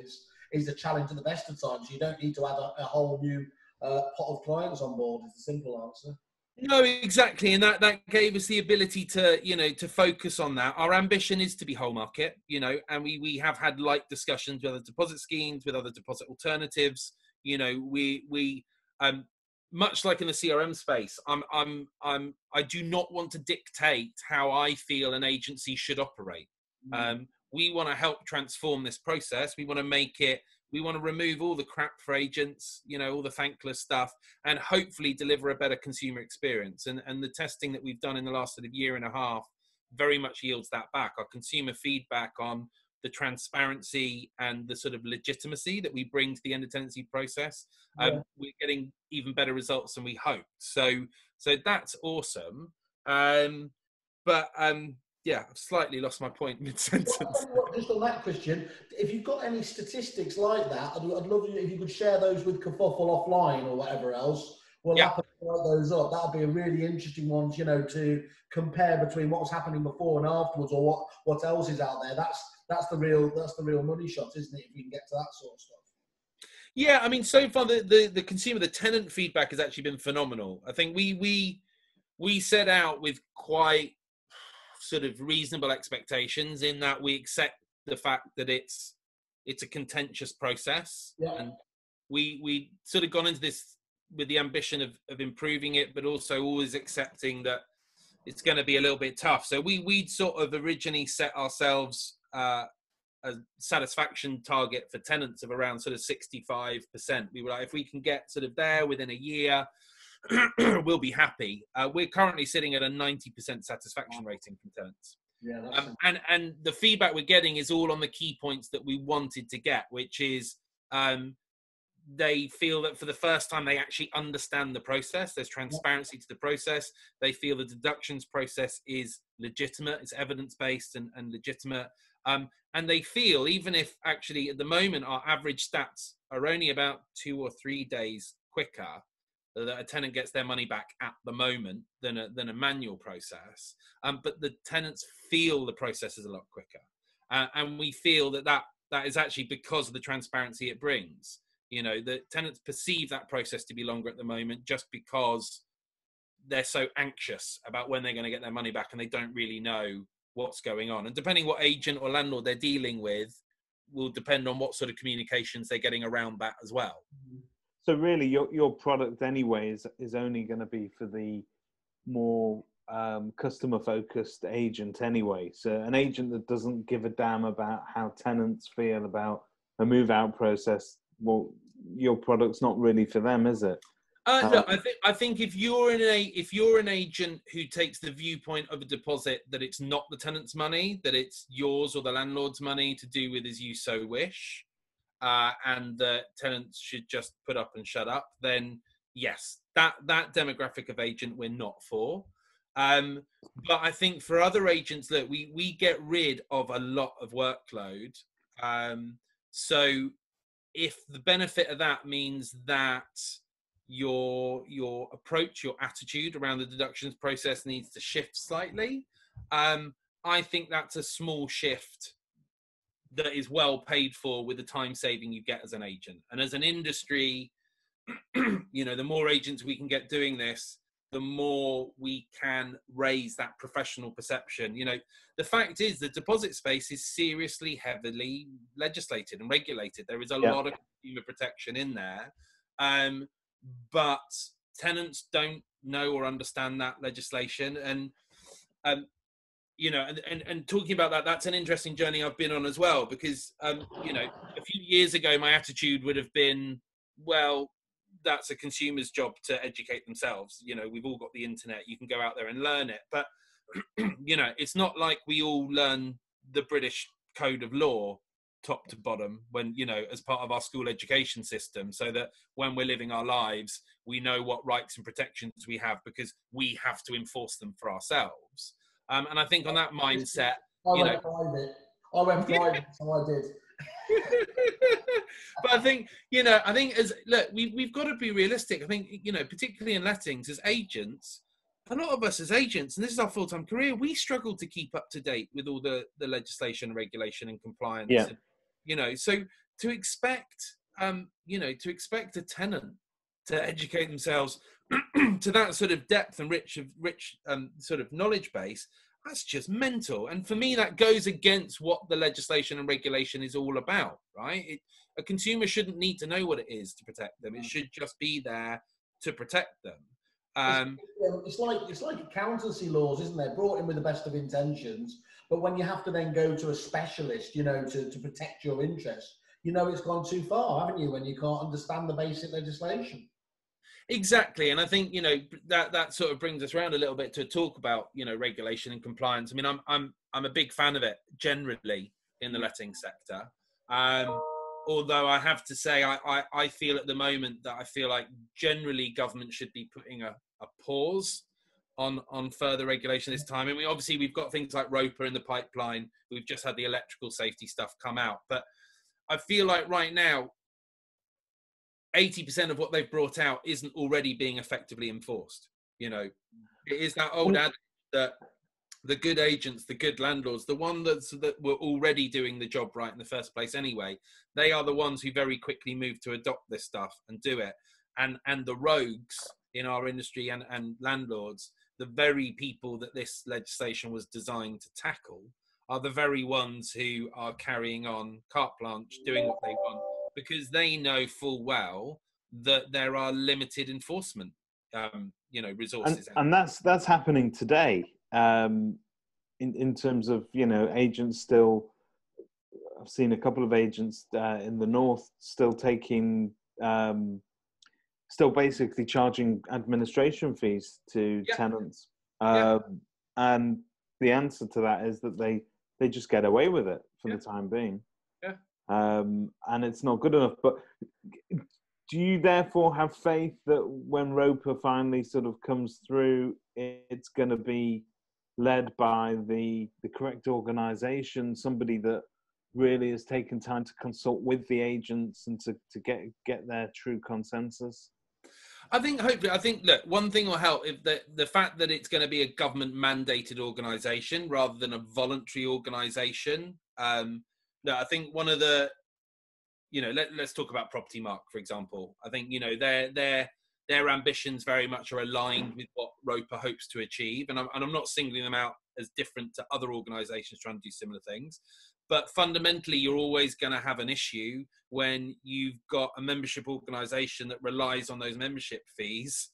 is a challenge at the best of times. You don't need to add a whole new pot of clients on board. Is the simple answer. No, exactly, and that gave us the ability to to focus on that. Our ambition is to be whole market, and we have had light discussions with other deposit schemes, with other deposit alternatives. We much like in the CRM space, I do not want to dictate how I feel an agency should operate. We want to help transform this process. We want to remove all the crap for agents, all the thankless stuff, and hopefully deliver a better consumer experience. And the testing that we've done in the last sort of year and a half very much yields that back. Our consumer feedback on the transparency and the sort of legitimacy that we bring to the end of tenancy process, we're getting even better results than we hoped. So that's awesome. Yeah, I've slightly lost my point mid-sentence. Well, just on that, Kristjan, if you've got any statistics like that, I'd love you if you could share those with Kerfuffle offline or whatever else. We'll have to write those up. That'd be a really interesting one, to compare between what's happening before and afterwards, or what else is out there. That's the real money shot, isn't it? If we can get to that sort of stuff. Yeah, I mean, so far the consumer, the tenant feedback has actually been phenomenal. I think we set out with quite sort of reasonable expectations in that we accept the fact that it's a contentious process, and we sort of gone into this with the ambition of improving it, but also always accepting that it's going to be a little bit tough. So we'd sort of originally set ourselves a satisfaction target for tenants of around sort of 65%. We were like, if we can get sort of there within a year, we'll be happy. We're currently sitting at a 90% satisfaction rating from tenants. And the feedback we're getting is all on the key points that we wanted to get, which is they feel that for the first time they actually understand the process. There's transparency to the process. They feel the deductions process is legitimate, it's evidence-based and legitimate. And they feel, even if actually at the moment our average stats are only about 2 or 3 days quicker, that a tenant gets their money back at the moment than a manual process. But the tenants feel the process is a lot quicker. And we feel that is actually because of the transparency it brings. The tenants perceive that process to be longer at the moment just because they're so anxious about when they're going to get their money back, and they don't really know what's going on. And depending what agent or landlord they're dealing with will depend on what sort of communications they're getting around that as well. So really, your product anyway is only going to be for the more customer-focused agent anyway. So an agent that doesn't give a damn about how tenants feel about a move-out process, well, your product's not really for them, is it? No, I think if you're an agent who takes the viewpoint of a deposit that it's not the tenant's money, that it's yours or the landlord's money to do with as you so wish, and the tenants should just put up and shut up, then yes, that demographic of agent we're not for. But I think for other agents, look, we get rid of a lot of workload. So if the benefit of that means that your approach, your attitude around the deductions process needs to shift slightly. I think that's a small shift that is well paid for with the time saving you get as an agent. And as an industry, you know, the more agents we can get doing this, the more we can raise that professional perception. You know, the fact is the deposit space is seriously heavily legislated and regulated. There is a lot of consumer protection in there. But tenants don't know or understand that legislation. And, you know, and talking about that, that's an interesting journey I've been on as well, because, you know, a few years ago, my attitude would have been, well, that's a consumer's job to educate themselves. You know, we've all got the internet, you can go out there and learn it. But, you know, it's not like we all learn the British code of law top to bottom when, you know, as part of our school education system, so that when we're living our lives, we know what rights and protections we have because we have to enforce them for ourselves. And I think on that mindset, I went private, so I did. But I think, you know, we've got to be realistic. I think, you know, particularly in lettings as agents, a lot of us as agents, and this is our full-time career, we struggle to keep up to date with all the legislation, regulation and compliance. Yeah. And, you know, so to expect, you know, to expect a tenant to educate themselves to that sort of depth and rich sort of knowledge base, that's just mental. And for me, that goes against what the legislation and regulation is all about, right? A consumer shouldn't need to know what it is to protect them. It should just be there to protect them. It's like accountancy laws, isn't it? Brought in with the best of intentions, but when you have to then go to a specialist, you know, to protect your interests, you know, it's gone too far, haven't you? When you can't understand the basic legislation. Exactly. And I think, you know, that sort of brings us around a little bit to talk about, you know, regulation and compliance. I mean, I'm a big fan of it generally in the letting sector. Although I have to say, I feel at the moment that I feel like generally government should be putting a pause on further regulation this time. I mean, obviously we've got things like ROPA in the pipeline. We've just had the electrical safety stuff come out. But I feel like right now, 80% of what they've brought out isn't already being effectively enforced. You know, it is that old adage that the good agents, the good landlords, the ones that were already doing the job right in the first place anyway, they are the ones who very quickly move to adopt this stuff and do it. And the rogues in our industry and landlords, the very people that this legislation was designed to tackle, are the very ones who are carrying on carte blanche, doing what they want, because they know full well that there are limited enforcement, you know, resources. And that's happening today. In terms of, you know, agents still, I've seen a couple of agents in the north still taking, still basically charging administration fees to tenants. And the answer to that is that they just get away with it for the time being. And it's not good enough. But do you therefore have faith that when ROPA finally sort of comes through, it's going to be led by the correct organisation, somebody that really has taken time to consult with the agents and to get their true consensus? I think hopefully, look, one thing will help if the fact that it's going to be a government mandated organisation rather than a voluntary organisation. No, I think one of the, you know, let's talk about Property Mark, for example. I think, you know, their ambitions very much are aligned with what ROPA hopes to achieve. And I'm not singling them out as different to other organisations trying to do similar things. But fundamentally, you're always going to have an issue when you've got a membership organisation that relies on those membership fees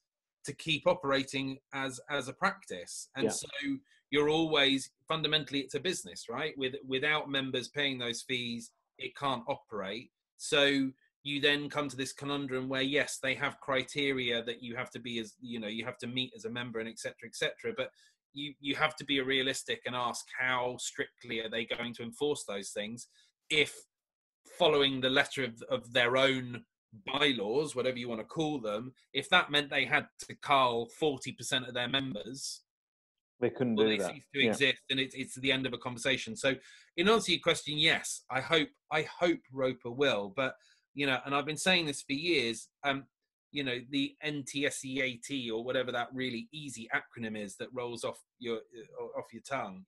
to keep operating as a practice. And so you're always, fundamentally, it's a business, right? Without members paying those fees, it can't operate. So you then come to this conundrum where, yes, they have criteria that you have to be, as you know, you have to meet as a member, and et cetera, but you have to be realistic and ask how strictly are they going to enforce those things if, following the letter of their own bylaws, whatever you want to call them, if that meant they had to cull 40% of their members, they couldn't do that. They cease to exist, and it's the end of a conversation. So in answer to your question, yes, I hope ROPA will, but, you know, and I've been saying this for years, the NTSEAT or whatever that really easy acronym is that rolls off your tongue.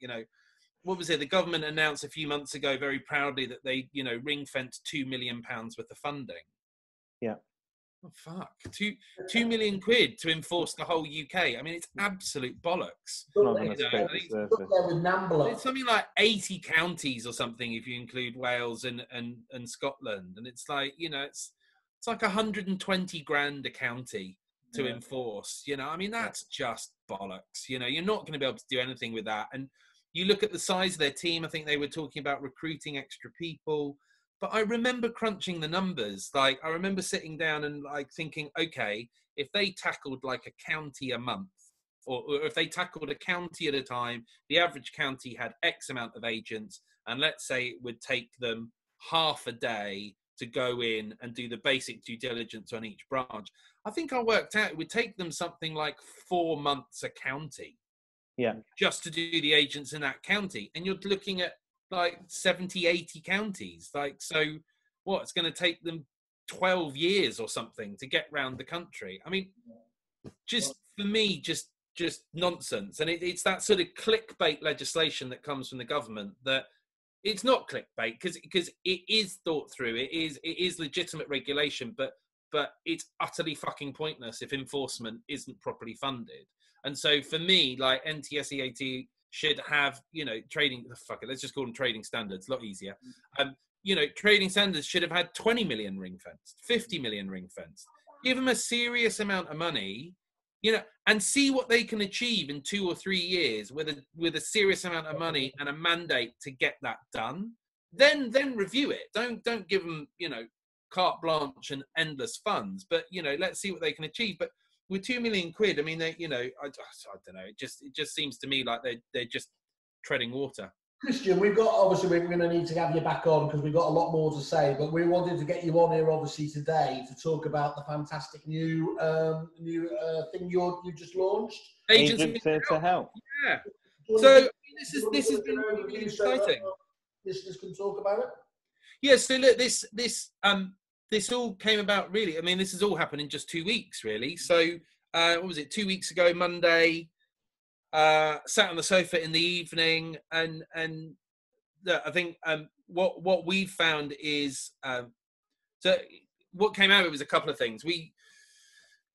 What was it? The government announced a few months ago very proudly that they, ring-fenced £2 million worth of funding. Yeah. Oh, fuck. 2 million quid to enforce the whole UK. I mean, it's absolute bollocks. It's something like 80 counties or something if you include Wales and Scotland. And it's like, it's like 120 grand a county to enforce. I mean, that's just bollocks. You're not going to be able to do anything with that. And you look at the size of their team, I think they were talking about recruiting extra people. But I remember crunching the numbers. Like, I remember sitting down and thinking, okay, if they tackled like a county a month, or if they tackled a county at a time, the average county had X amount of agents, and let's say it would take them half a day to go in and do the basic due diligence on each branch. I think I worked out it would take them something like 4 months a county. Yeah. Just to do the agents in that county. And you're looking at like 70, 80 counties. So it's going to take them 12 years or something to get round the country. I mean, just for me, just nonsense. And it's that sort of clickbait legislation that comes from the government that it's not clickbait because it is thought through. It is legitimate regulation, but it's utterly fucking pointless if enforcement isn't properly funded. And so for me, like NTSEAT should have, trading, fuck it, let's just call them trading standards, a lot easier. Trading standards should have had 20 million ring fenced, 50 million ring fenced. Give them a serious amount of money, and see what they can achieve in 2 or 3 years with a serious amount of money and a mandate to get that done. Then review it. Don't give them, carte blanche and endless funds, but let's see what they can achieve. But with 2 million quid, I mean, I don't know. It just seems to me like they're just treading water. Kristjan, we're going to need to have you back on because we've got a lot more to say. But we wanted to get you on here, obviously, today to talk about the fantastic new thing you just launched. Agents Here to Help. Yeah. So this has been really exciting. Listeners can talk about it. Yeah. So look, this all came about really. I mean, this has all happened in just 2 weeks, really. So, what was it? 2 weeks ago, Monday, sat on the sofa in the evening, and I think what we found is so what came out of it was a couple of things.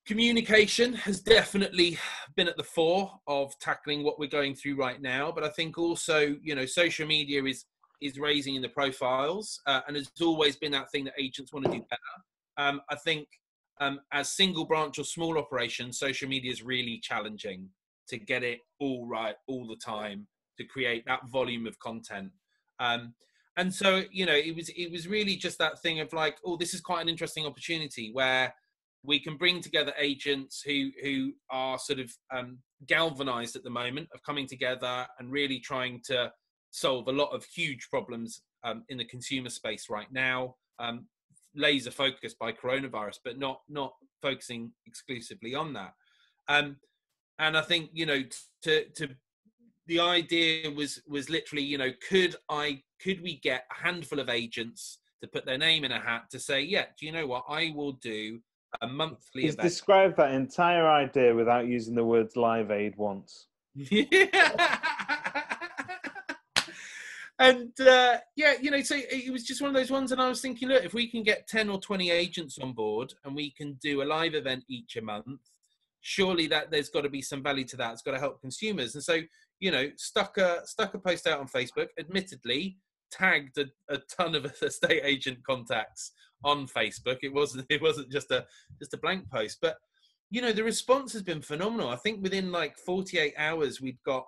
Communication has definitely been at the fore of tackling what we're going through right now, but I think also social media is raising in the profiles, and it's always been that thing that agents want to do better. I think as single branch or small operations, social media is really challenging to get it all right all the time, to create that volume of content. And so, it was really just that thing of like, oh, this is quite an interesting opportunity where we can bring together agents who are sort of galvanized at the moment of coming together and really trying to solve a lot of huge problems in the consumer space right now, laser focused by coronavirus, but not focusing exclusively on that. And I think, the idea was literally, could we get a handful of agents to put their name in a hat to say, yeah, do you know what? I will do a monthly event. Describe that entire idea without using the words Live Aid once. Yeah. And so it was just one of those ones. And I was thinking, look, if we can get 10 or 20 agents on board and we can do a live event each a month, surely that there's got to be some value to that. It's got to help consumers. And so, stuck a post out on Facebook, admittedly tagged a ton of estate agent contacts on Facebook. It wasn't just a blank post, but the response has been phenomenal. I think within like 48 hours, we'd got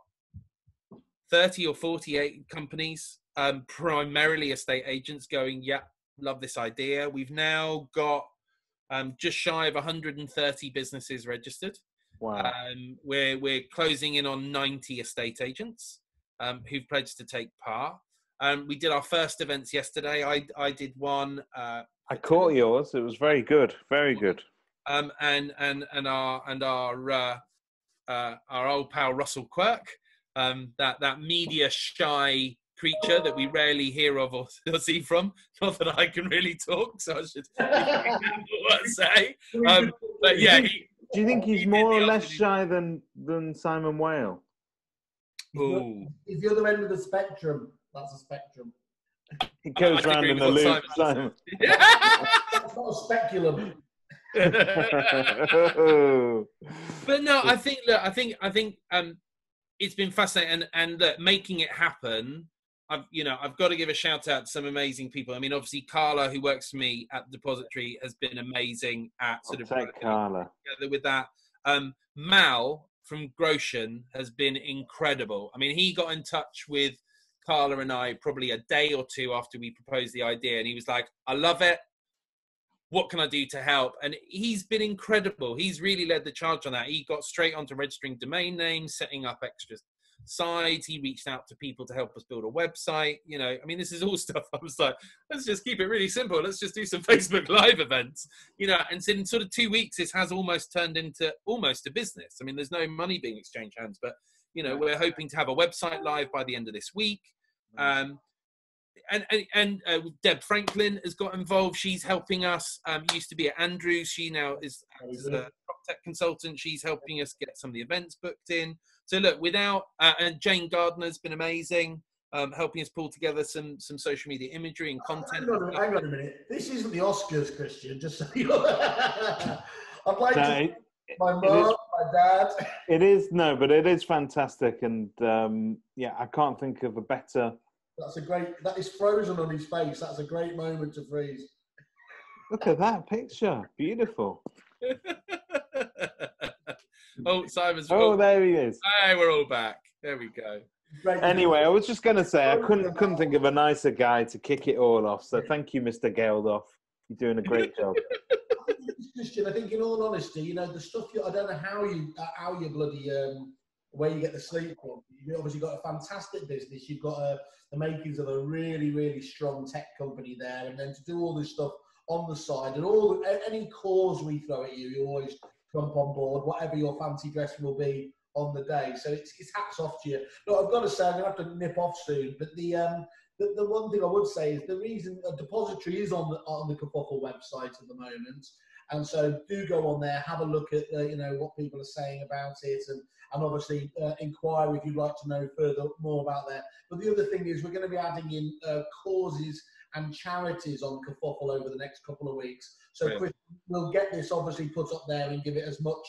30 or 48 companies, primarily estate agents, going, yeah, love this idea. We've now got just shy of 130 businesses registered. Wow. We're closing in on 90 estate agents who've pledged to take part. We did our first events yesterday. I did one. I caught yours. It was very good. Very good. And our old pal Russell Quirk, that media shy creature that we rarely hear of or see from. Not that I can really talk, so I should be careful what I say. But yeah, do you think he's more or less shy than Simon Whale? Ooh. He's the other end of the spectrum. That's a spectrum. It goes round in the loop, Simon. That's not a speculum. But no, I think it's been fascinating, and making it happen. I've got to give a shout out to some amazing people. I mean, obviously Carla, who works for me at the Depository, has been amazing at sort of Carla together with that. Mal from Groshen has been incredible. I mean, he got in touch with Carla and I probably a day or two after we proposed the idea, and he was like, "I love it. What can I do to help?" And he's been incredible. He's really led the charge on that. He got straight onto registering domain names, setting up extra sites. He reached out to people to help us build a website. I mean, this is all stuff I was like, let's just keep it really simple. Let's just do some Facebook Live events, and so in sort of 2 weeks, this has almost turned into almost a business. I mean, there's no money being exchanged hands, but, we're hoping to have a website live by the end of this week. And Deb Franklin has got involved. She's helping us. Used to be at Andrews. She now is a tech consultant. She's helping us get some of the events booked in. So look, and Jane Gardner's been amazing, helping us pull together some social media imagery and content. Hang on a minute. This isn't the Oscars, Kristjan. Just so you know. I'd like to. My mom, my dad. But it is fantastic, and I can't think of a better. That is frozen on his face. That's a great moment to freeze. Look at that picture. Beautiful. Oh, Simon's. Oh, there he is. Hey, we're all back. There we go. Anyway, I was just going to say, I couldn't think of a nicer guy to kick it all off. So thank you, Mr. Geldof. You're doing a great job. Kristjan, I think in all honesty, the stuff I don't know how you bloody where you get the sleep from. You've obviously got a fantastic business. You've got the makings of a really, really strong tech company there, and then to do all this stuff on the side and any cause we throw at you, you always jump on board, whatever your fancy dress will be on the day. So it's hats off to you. Look, I've got to say, I'm going to have to nip off soon, but the one thing I would say is the reason a Depository is on the Kerfuffle website at the moment. And so do go on there, have a look at what people are saying about it, and obviously inquire if you'd like to know more about that. But the other thing is we're going to be adding in causes and charities on Kerfuffle over the next couple of weeks. So we'll get this obviously put up there and give it as much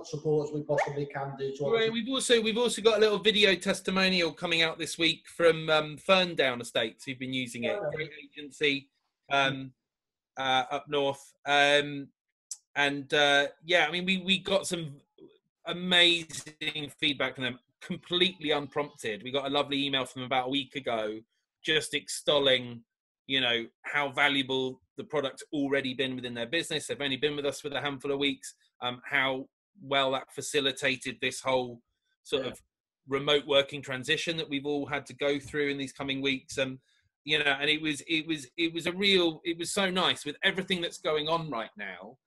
support as we possibly can do. We've also got a little video testimonial coming out this week from Ferndown Estates, who've been using it. Great agency. Up north, I mean, we got some amazing feedback from them, completely unprompted. We got a lovely email from them about a week ago, just extolling, how valuable the product's already been within their business. They've only been with us for a handful of weeks. How well that facilitated this whole sort of remote working transition that we've all had to go through in these coming weeks. And it was so nice with everything that's going on right now.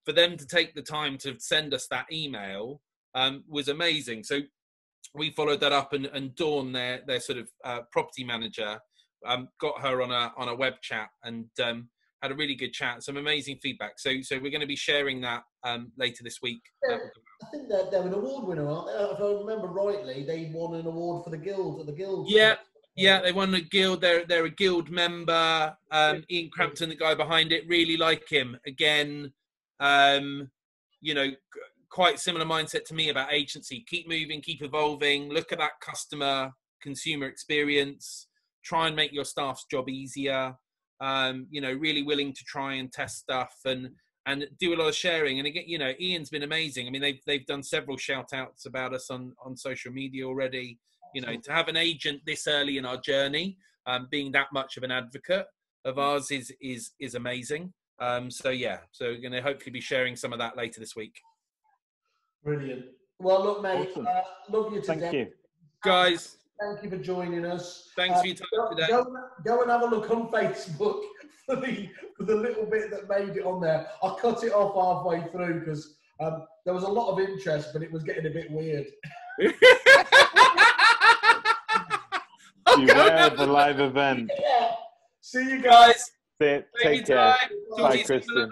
For them to take the time to send us that email was amazing. So we followed that up, and Dawn, their sort of property manager, got her on a web chat and had a really good chat. Some amazing feedback. So we're going to be sharing that later this week. Yeah, I think they're an award winner, aren't they? If I remember rightly, they won an award for the Guild. Yeah, they won a Guild. They're a Guild member. Ian Crampton, the guy behind it, really like him. Again, quite similar mindset to me about agency. Keep moving, keep evolving. Look at that consumer experience. Try and make your staff's job easier. Really willing to try and test stuff and do a lot of sharing. And again, Ian's been amazing. I mean, they've done several shout outs about us on social media already. To have an agent this early in our journey, being that much of an advocate of ours is amazing. So we're going to hopefully be sharing some of that later this week. Brilliant. Well, look, mate, awesome. Love you today. Thank you. Guys. Thank you for joining us. Thanks for your time today. Go and have a look on Facebook for the little bit that made it on there. I cut it off halfway through because there was a lot of interest, but it was getting a bit weird. Beware the live event. See you guys. Take care. Bye, Kristjan.